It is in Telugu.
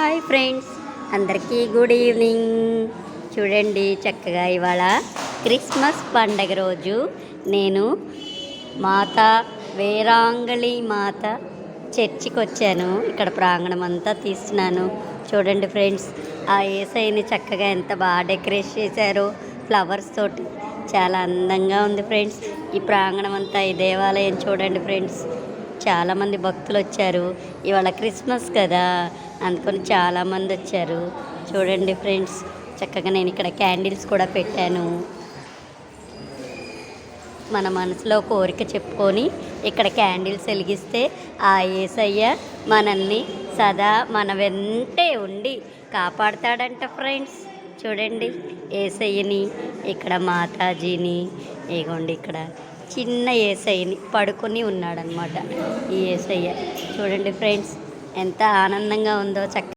హాయ్ ఫ్రెండ్స్, అందరికీ గుడ్ ఈవినింగ్. చూడండి, చక్కగా ఇవాళ క్రిస్మస్ పండగ రోజు నేను మాతా వేరాంగళి మాత చర్చికి వచ్చాను. ఇక్కడ ప్రాంగణం అంతా తీస్తున్నాను. చూడండి ఫ్రెండ్స్, ఆ యేసయ్యని చక్కగా ఎంత బాగా డెకరేట్ చేశారో ఫ్లవర్స్ తోటి. చాలా అందంగా ఉంది ఫ్రెండ్స్. ఈ ప్రాంగణం అంతా, ఈ దేవాలయం చూడండి ఫ్రెండ్స్. చాలామంది భక్తులు వచ్చారు. ఇవాళ క్రిస్మస్ కదా, అందుకని చాలామంది వచ్చారు. చూడండి ఫ్రెండ్స్, చక్కగా నేను ఇక్కడ క్యాండిల్స్ కూడా పెట్టాను. మన మనసులో కోరిక చెప్పుకొని ఇక్కడ క్యాండిల్స్ వెలిగిస్తే ఆ యేసయ్య మనల్ని సదా మన వెంటే ఉండి కాపాడుతాడంట ఫ్రెండ్స్. చూడండి యేసయ్యని, ఇక్కడ మాతాజీని, ఇగోండి ఇక్కడ చిన్న యేసయ్యని పడుకొని ఉన్నాడనమాట ఈ యేసయ్య. చూడండి ఫ్రెండ్స్, ఎంత ఆనందంగా ఉందో.